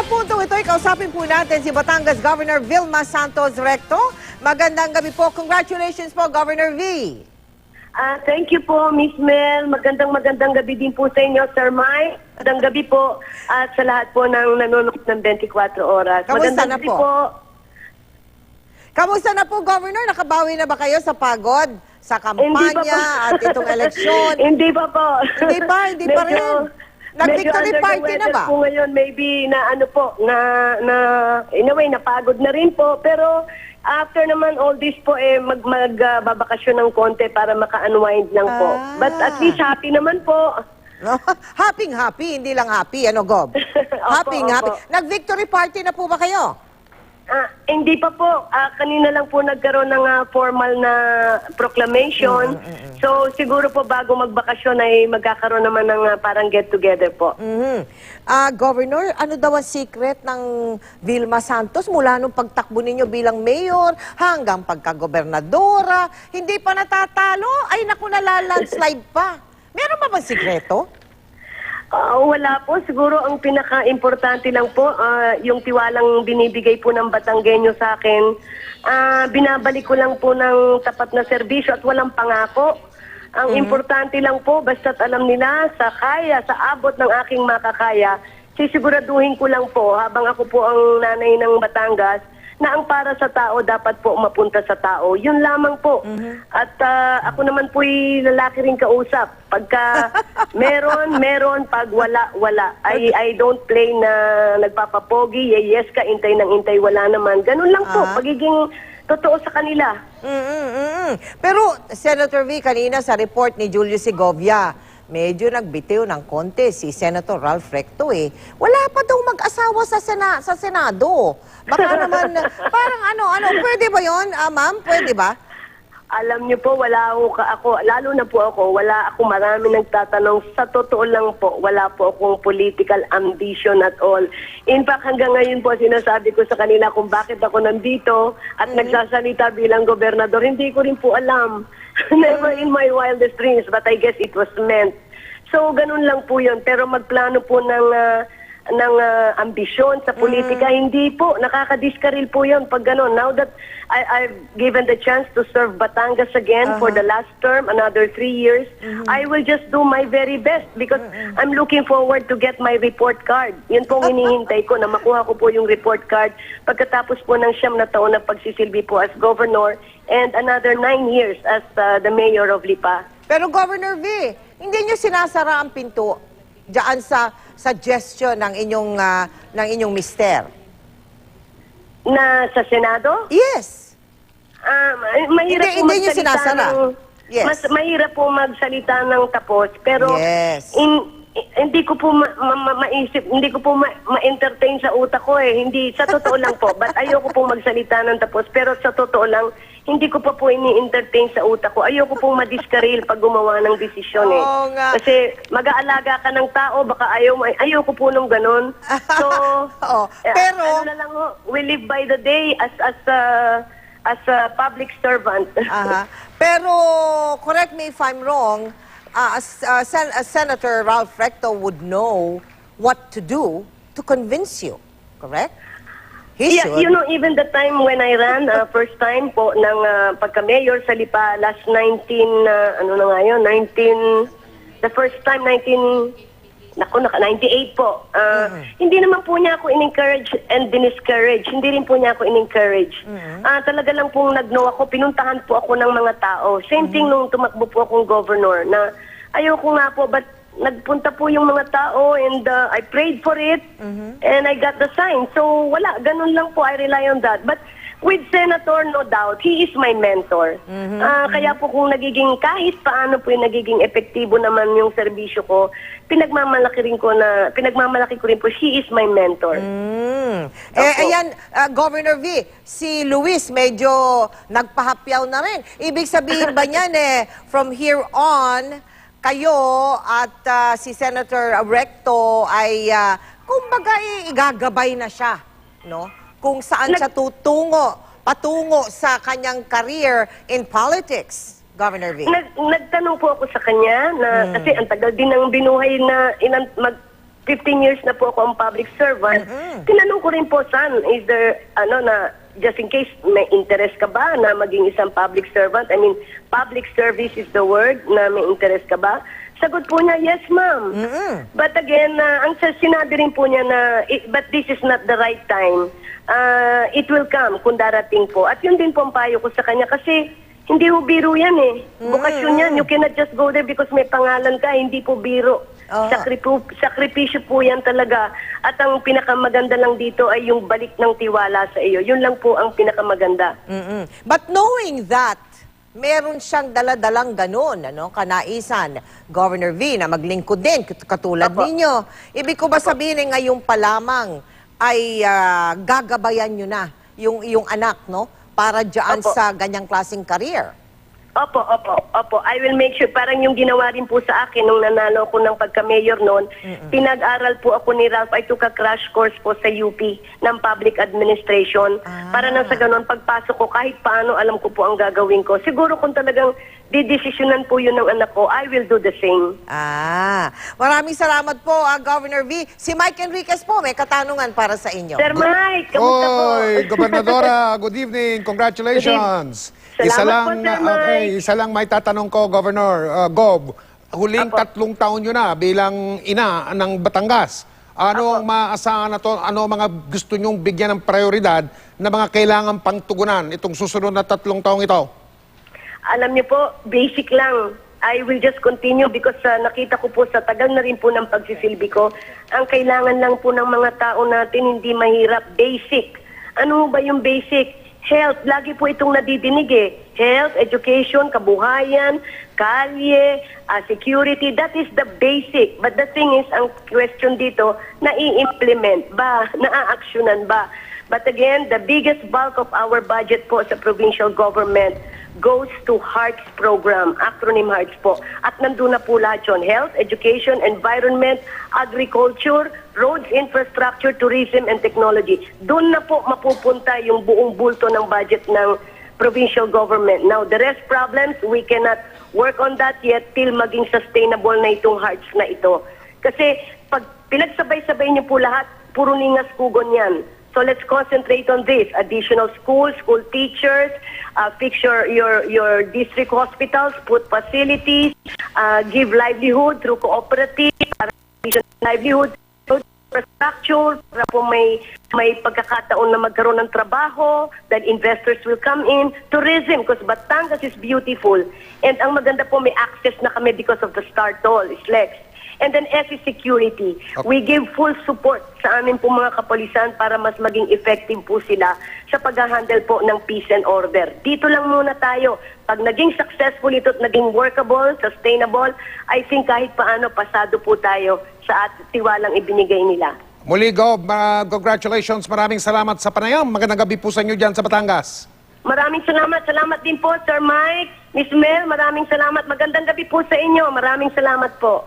Sa puntong ito, kausapin po natin si Batangas Governor Vilma Santos Recto. Magandang gabi po. Congratulations po, Governor V. Thank you po, Miss Mel. Magandang gabi din po sa inyo, Sir Mike. Magandang gabi po at sa lahat po ng nanonood ng 24 oras. Kamusta na Magandang gabi po? Kamusta na po, Governor? Nakabawi na ba kayo sa pagod? Sa kampanya at itong eleksyon? Hindi pa po. Hindi pa rin. Nag-victory party na ba? Po ngayon, maybe na ano po, na in a way, napagod na rin po. Pero after naman all this po, magbabakasyon ng konti para maka-unwind lang po. But at least happy naman po. No? Happy, hindi lang happy. Ano, Gob? Happy. Nag-victory party na po ba kayo? Hindi pa po. Kanina lang po nagkaroon ng formal na proclamation. So siguro po bago magbakasyon ay magkakaroon naman ng parang get-together po. Governor, ano daw ang secret ng Vilma Santos mula nung pagtakbo ninyo bilang mayor hanggang pagkagobernadora? Hindi pa natatalo? Ay naku, nalalandslide pa. Meron ba bang sikreto? Wala po. Siguro ang pinaka-importante lang po, yung tiwalang binibigay po ng Batanggenyo sa akin. Binabalik ko lang po ng tapat na serbisyo at walang pangako. Ang importante lang po, basta't alam nila sa kaya, sa abot ng aking makakaya, sisiguraduhin ko lang po, habang ako po ang nanay ng Batangas, na ang para sa tao dapat po mapunta sa tao. Yun lamang po. At ako naman po'y lalaki rin kausap. Pagka meron, pag wala. I don't play na nagpapapogi, yes ka, intay ng intay, wala naman. Ganun lang po, pagiging totoo sa kanila. Pero, Senator V, kanina sa report ni Julius Segovia, medyo nagbitiw ng konti si Senator Ralph Recto eh. Wala pa daw mag-asawa sa Senado. Baka naman, parang ano, pwede ba yun, ma'am? Pwede ba? Alam niyo po, wala ako, lalo na po ako, wala ako marami nagtatanong. Sa totoo lang po, wala po akong political ambition at all. In fact, hanggang ngayon po, sinasabi ko sa kanila kung bakit ako nandito at nagsasalita bilang gobernador, hindi ko rin po alam. Never in my wildest dreams, but I guess it was meant. So, ganun lang po yun. Pero magplano po ng ambisyon sa politika, hindi po. Nakakadiskaril po yun pag ganun. Now that I've given the chance to serve Batangas again for the last term, another 3 years, I will just do my very best because I'm looking forward to get my report card. Yun pong hinihintay ko, na makuha ko po yung report card pagkatapos po ng 9 na taon na pagsisilbi po as governor and another 9 years as the mayor of Lipa. Pero Governor V, hindi nyo sinasara ang pinto diyan sa suggestion ng inyong mister? Na sa Senado? Yes. Mahirap po Hindi niyo magsalita sinasara. Yes. Mas mahirap po magsalita ng tapos, pero Yes. hindi ko po maisip, hindi ko po ma-entertain sa utak ko eh. Hindi, sa totoo lang po. But ayoko po magsalita ng tapos, pero sa totoo lang, hindi ko pa po ini-entertain sa utak ko. Ayoko pong madiskaril pag gumawa ng desisyon eh. Oo nga. Kasi mag-aalaga ka ng tao, baka ayoko po nung ganun. So, Pero, ano na lang ho, we live by the day as a public servant. Pero, correct me if I'm wrong, Senator Ralph Recto would know what to do to convince you, correct? He should. You know, even the time when I ran, first time po ng pagka-mayor sa Lipa, last the first time, 98 po. Hindi naman po niya ako in-encourage and discourage. Hindi rin po niya ako in-encourage. Talaga lang pong nag-know ako, pinuntahan po ako ng mga tao. Same thing nung tumakbo po akong governor na ayoko nga po, but nagpunta po yung mga tao and I prayed for it and I got the sign. So wala, ganun lang po, I rely on that. But with Senator, no doubt, he is my mentor. Kaya po kung kahit paano po yung nagiging epektibo naman yung serbisyo ko, pinagmamalaki ko rin po, he is my mentor. Ayan, Governor V, si Luis medyo nagpahapyaw na rin. Ibig sabihin ba niyan from here on, kayo at si Senator Recto ay kumbaga igagabay na siya, no? Kung saan siya patungo sa kanyang career in politics, Governor V. Nagtanong po ako sa kanya na kasi ang tagal din ng binuhay na 15 years na po ako ang public servant. Tinanong ko rin po, son, is there, just in case may interest ka ba na maging isang public servant? I mean, public service is the word na may interest ka ba? Sagot po niya, yes, ma'am. But again, ang sinabi rin po niya na, but this is not the right time. It will come kung darating po. At yun din po ang payo ko sa kanya kasi hindi po biro yan eh. Bukasyon yan. You cannot just go there because may pangalan ka. Hindi po biro. Sakripisyo po yan talaga. At ang pinakamaganda lang dito ay yung balik ng tiwala sa iyo. Yun lang po ang pinakamaganda. But knowing that, meron siyang daladalang ganun, kanaisan, Governor V, na maglingkod din, katulad ninyo. Ibig ko ba sabihin ngayon pa lamang ay gagabayan nyo na yung anak, no? Para dyan sa ganyang klaseng career. Opo. I will make sure. Parang yung ginawa rin po sa akin nung nanalo ko ng pagka-mayor noon, pinag-aral po ako ni Ralph. I took a crash course po sa UP ng Public Administration. Para nang sa ganun, pagpasok ko, kahit paano, alam ko po ang gagawin ko. Siguro kung talagang didesisyonan po yun ng anak ko, I will do the same. Maraming salamat po, Governor V. Si Mike Enriquez po, may katanungan para sa inyo. Sir Mike, kamusta po? Gobernadora, good evening. Congratulations. Salamat po, Sir Mike. Isa lang may tatanong ko, Governor Gob. Huling 3 taon nyo na bilang ina ng Batangas. Ano ang maasahan na to? Ano ang mga gusto nyong bigyan ng prioridad na mga kailangan pangtugunan itong susunod na 3 taong ito? Alam niyo po, basic lang. I will just continue because nakita ko po sa tagal na rin po ng pagsisilbi ko, ang kailangan lang po ng mga tao natin hindi mahirap, basic. Ano ba yung basic? Health, lagi po itong nadidinig eh. Health, education, kabuhayan, kalye, security, that is the basic. But the thing is, ang question dito, nai-implement ba? Naa-aksyonan ba? But again, the biggest bulk of our budget po sa provincial government goes to HEARTS program, acronym HEARTS po. At nandun na po lahat yun. Health, education, environment, agriculture, roads, infrastructure, tourism, and technology. Doon na po mapupunta yung buong bulto ng budget ng provincial government. Now, the rest problems, we cannot work on that yet till maging sustainable na itong HEARTS na ito. Kasi pag pinagsabay-sabay niyo po lahat, puro ningas kugon yan. So let's concentrate on this. Additional schools, school teachers, fix your district hospitals, put facilities, give livelihood through cooperative, livelihood, infrastructure, para po may pagkakataon na magkaroon ng trabaho, that investors will come in. Tourism, because Batangas is beautiful. And ang maganda po, may access na kami because of the Star Toll, SLEX. And then SE Security. We give full support sa amin po mga kapulisan para mas maging effective po sila sa pag-handle po ng peace and order. Dito lang muna tayo. Pag naging successful ito at naging workable, sustainable, I think kahit paano pasado po tayo sa tiwalang ibinigay nila. Muli, Gob, congratulations. Maraming salamat sa panayam. Magandang gabi po sa inyo dyan sa Batangas. Maraming salamat. Salamat din po, Sir Mike, Miss Mel. Maraming salamat. Magandang gabi po sa inyo. Maraming salamat po.